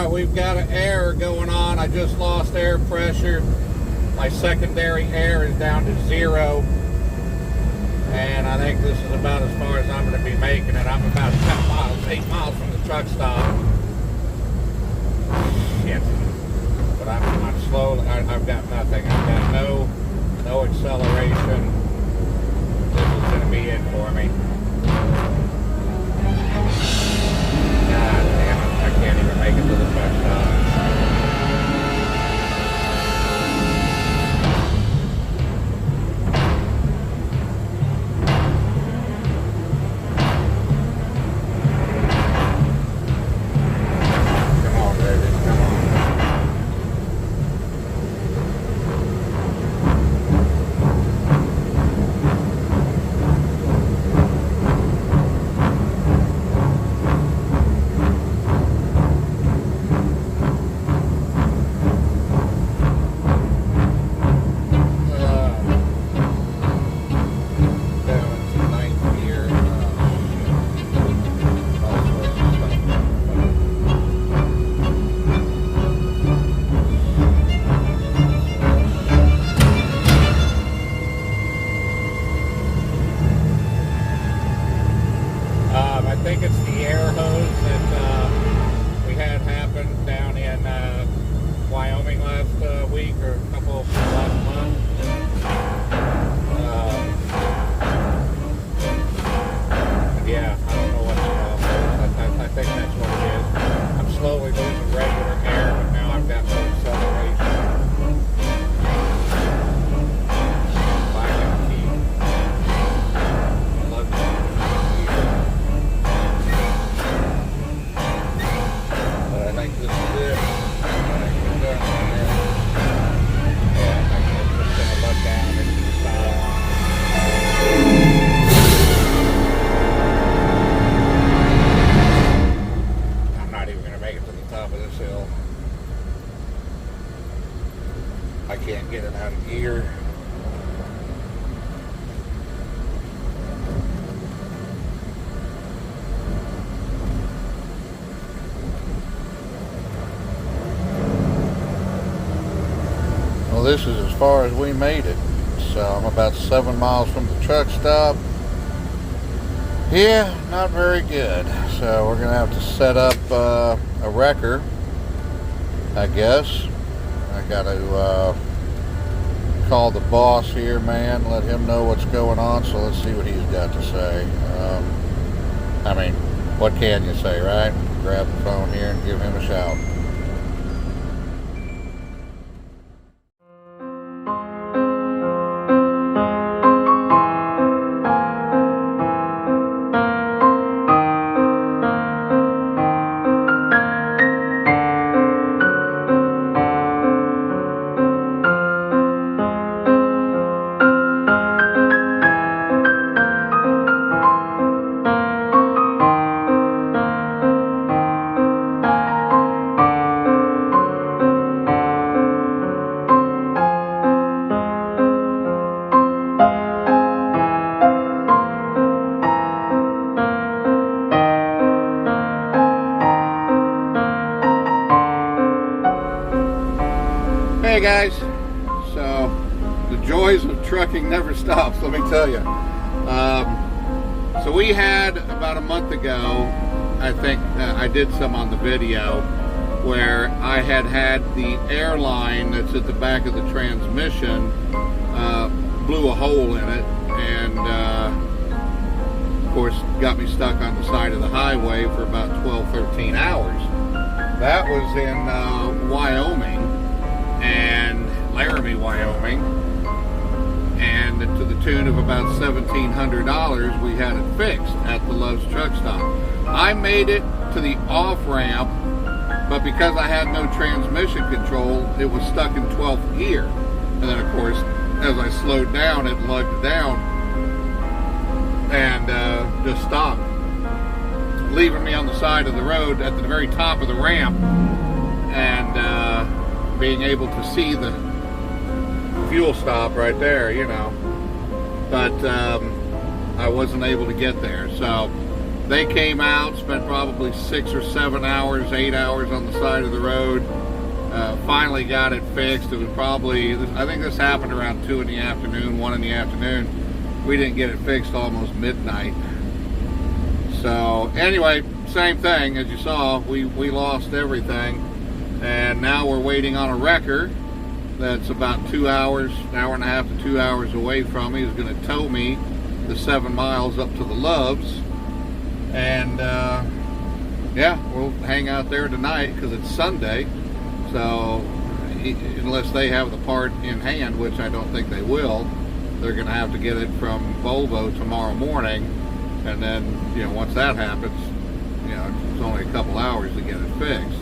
We've got an error going on. I just lost air pressure. My secondary air is down to 0. And I think this is about as far as I'm going to be making it. I'm about 10 miles, 8 miles from the truck stop. Shit. But I'm slowly, I've got nothing. I've got no acceleration. This is going to be it for me. God damn it, I can't even make it to the truck stop. I think it's the air hose that we had happen down in Wyoming last week or last month. Yeah, I don't know what the problem is. I think that's what it is. I'm slowly losing regular air, but now I've got no acceleration. I can't get it out of gear. Well, this is as far as we made it. So I'm about 7 miles from the truck stop. Yeah, not very good. So we're gonna have to set up a wrecker, I guess. I gotta call the boss here, man, let him know what's going on. So let's see what he's got to say. I mean, what can you say, right? Grab the phone here and give him a shout. Hey guys, so the joys of trucking never stops, let me tell you. So we had about a month ago, I think I did some on the video, where I had the air line that's at the back of the transmission blew a hole in it, and of course got me stuck on the side of the highway for about 12-13 hours. That was in Wyoming, and Laramie, Wyoming, and to the tune of about $1,700 we had it fixed at the Love's truck stop. I made it to the off-ramp, but because I had no transmission control, it was stuck in 12th gear. And then of course, as I slowed down, it lugged down and just stopped, leaving me on the side of the road at the very top of the ramp, and being able to see the fuel stop right there, you know, but I wasn't able to get there. So They came out, spent probably 6 or 7 hours, 8 hours on the side of the road. Finally got it fixed. It was probably, I think this happened around 2 in the afternoon, 1 in the afternoon. We didn't get it fixed almost midnight. So anyway, same thing as you saw, we lost everything. And now we're waiting on a wrecker that's about 2 hours, an hour and a half to 2 hours away from me. He's going to tow me the 7 miles up to the Loves. And yeah, we'll hang out there tonight because it's Sunday. So unless they have the part in hand, which I don't think they will, they're going to have to get it from Volvo tomorrow morning. And then, you know, once that happens, you know, it's only a couple hours to get it fixed.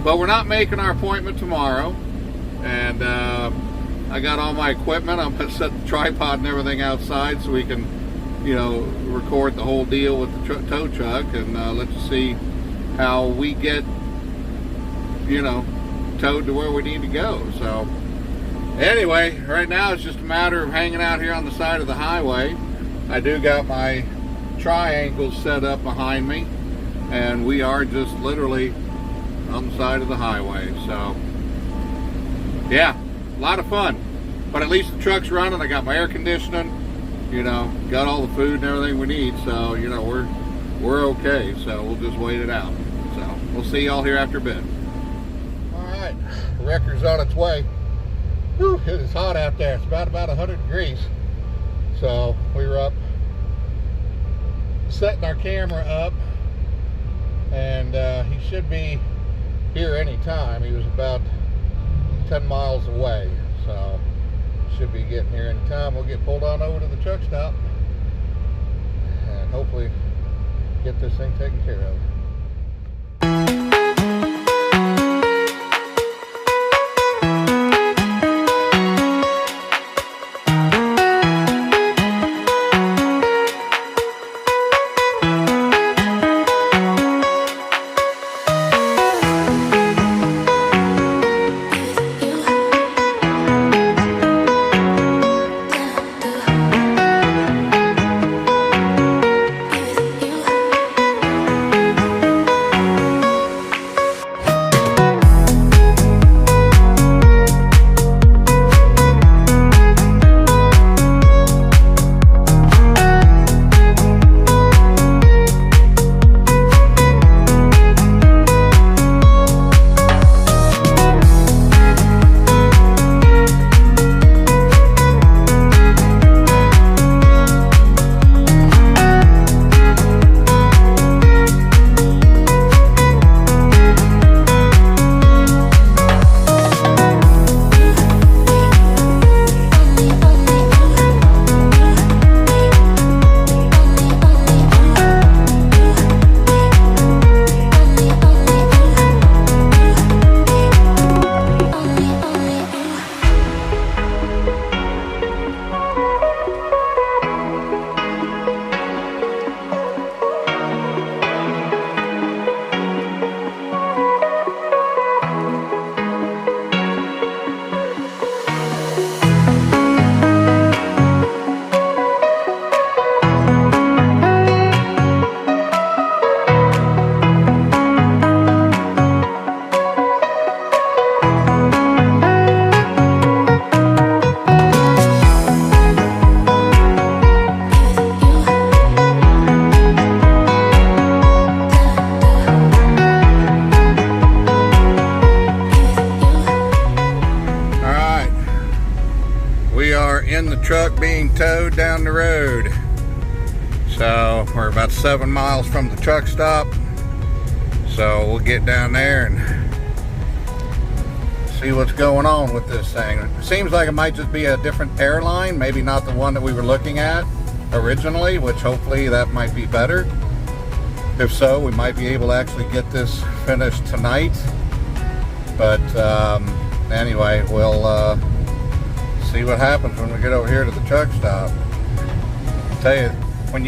But we're not making our appointment tomorrow. And I got all my equipment. I'm going to set the tripod and everything outside so we can, you know, record the whole deal with the tow truck, and let's see how we get, you know, towed to where we need to go. So anyway, right now it's just a matter of hanging out here on the side of the highway. I do got my triangles set up behind me, and we are just literally on the side of the highway. So yeah, a lot of fun, but at least the truck's running. I got my air conditioning, you know, got all the food and everything we need, so you know, we're okay. So we'll just wait it out. So we'll see y'all here after a bit. All right, the wrecker's on its way. Whew, it is hot out there. It's about 100 degrees. So we were up setting our camera up, and he should be here any time. He was about 10 miles away, so should be getting here any time. We'll get pulled on over to the truck stop and hopefully get this thing taken care of. In the truck being towed down the road. So we're about 7 miles from the truck stop, so we'll get down there and see what's going on with this thing. It seems like it might just be a different airline, maybe not the one that we were looking at originally, which hopefully that might be better. If so, we might be able to actually get this finished tonight. But anyway, we'll see what happens when we get over here to the truck stop. I tell you, when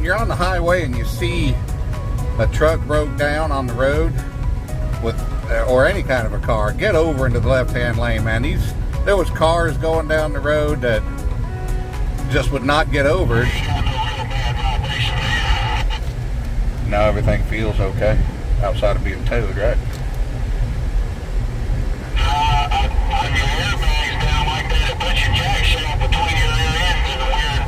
you're on the highway and you see a truck broke down on the road with or any kind of a car, get over into the left-hand lane, man. There was cars going down the road that just would not get over. Now everything feels okay outside of being towed, right? On your airbags down like that, it puts your jack shaft between your rear ends in a weird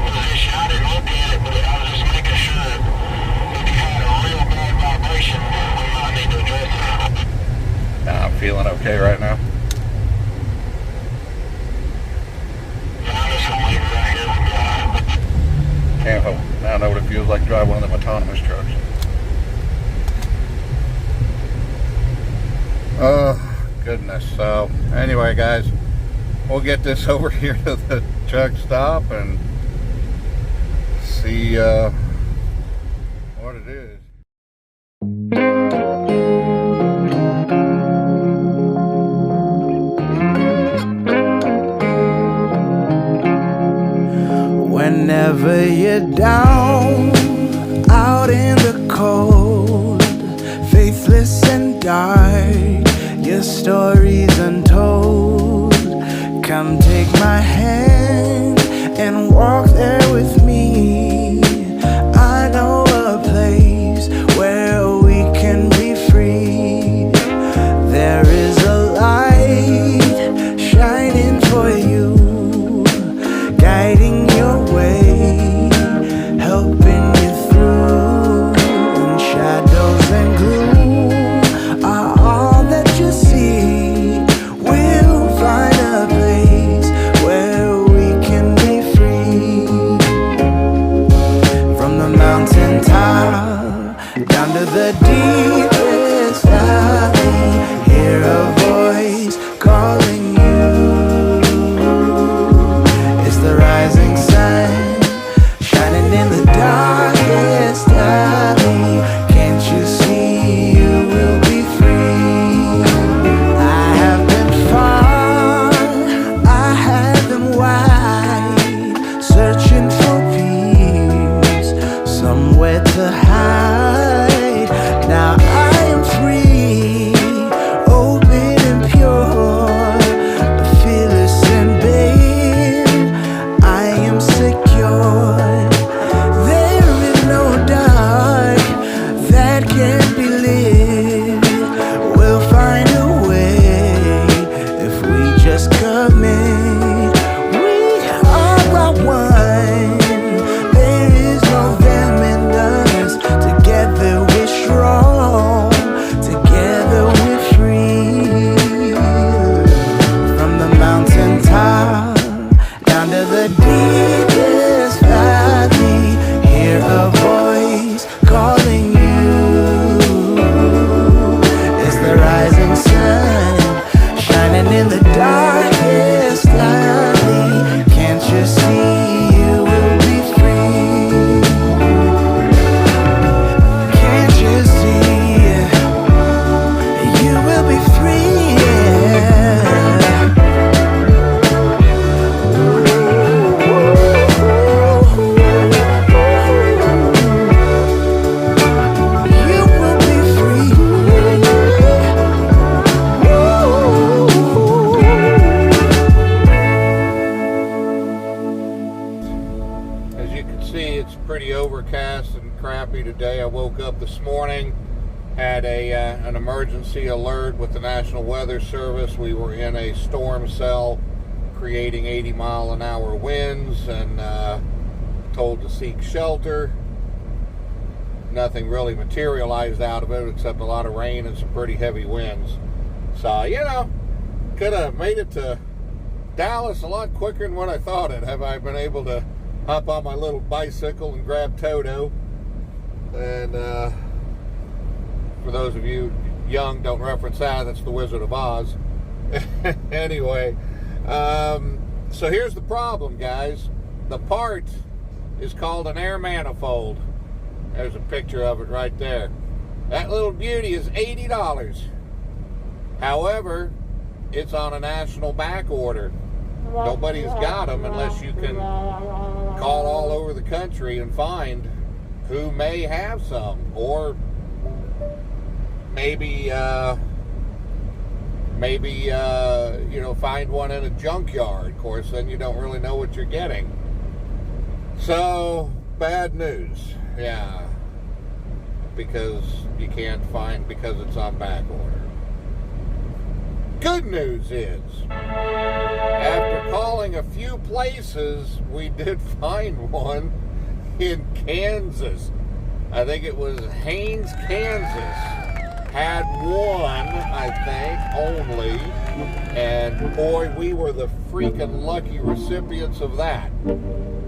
position. I didn't look at it, but I was just making sure if you had a real bad vibration, we might need to address it. I'm feeling okay right now. I'm just gonna leave it right here with God. Can't help. Now I know what it feels like to drive one of them autonomous trucks. Oh, goodness. So, anyway, guys, we'll get this over here to the truck stop and see what it is. Whenever you're down, out in the cold, faithless and dark, your story's untold. Come take my hand and walk there with me. I know a place where we can be free. There is a light shining for you, guiding your way, helping you through. And shadows and gloom are all that you see. We'll find a place where we can be free. From the mountain top down to the deepest valley, hear a voice calling you. It's the rising sun, shining in the darkest alley. Can't you see you will be free? I have been far, I have been wide, searching for peace, somewhere to hide. Now I am free, open and pure, fearless and babe, I am secure. There is no dark that can't be lit. We'll find a way if we just commit. We are one. There is no them and us. Together we're strong. Together we're free. From the mountain top down to the deepest valley, hear a voice calling you. It's the rising sun, shining in the darkest alley. Can't you see you will be free? Can't you see you will be free? You will be free. As you can see, it's pretty overcast and crappy today. I woke up this morning, had an emergency alert with the National Weather Service. We were in a storm cell creating 80-mile-an-hour winds and told to seek shelter. Nothing really materialized out of it except a lot of rain and some pretty heavy winds. So, you know, could have made it to Dallas a lot quicker than what I thought it. Have I been able to hop on my little bicycle and grab Toto? And for those of you young, don't reference that. That's the Wizard of Oz. Anyway, so here's the problem, guys. The part is called an air manifold. There's a picture of it right there. That little beauty is $80. However, it's on a national back order. Nobody's got them unless you can call all over the country and find who may have some, or maybe you know, find one in a junkyard. Of course, then you don't really know what you're getting. So bad news. Yeah. because you can't find, because it's on back order. Good news is, after calling a few places, we did find one in Kansas. I think it was Haines, Kansas. Had one, I think, only. And boy, we were the freaking lucky recipients of that.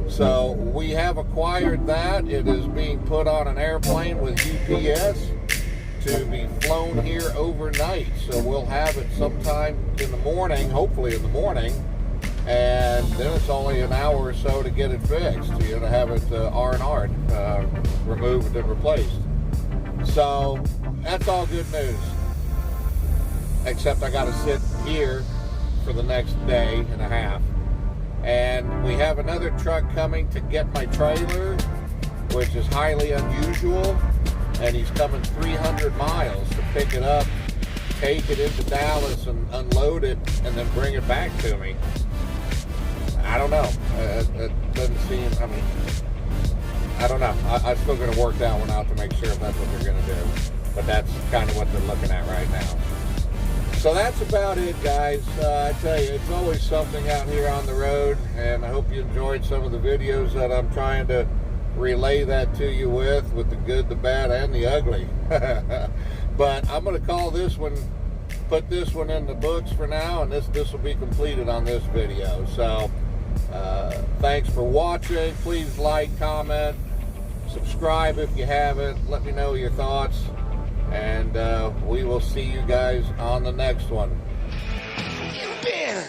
So we have acquired that. It is being put on an airplane with UPS to be flown here overnight. So we'll have it sometime in the morning, hopefully in the morning. And then it's only an hour or so to get it fixed, to have it R&R'd, removed and replaced. So that's all good news. Except I got to sit here for the next day and a half. And we have another truck coming to get my trailer, which is highly unusual. And he's coming 300 miles to pick it up, take it into Dallas and unload it, and then bring it back to me. I don't know. It doesn't seem, I mean, I don't know. I'm still going to work that one out to make sure if that's what they're going to do. But that's kind of what they're looking at right now. So that's about it, guys. I tell you, it's always something out here on the road, and I hope you enjoyed some of the videos that I'm trying to relay that to you with the good, the bad, and the ugly. But I'm going to call this one, put this one in the books for now, and this will be completed on this video. So thanks for watching. Please like, comment, subscribe if you haven't. Let me know your thoughts, and we will see you guys on the next one. Bam!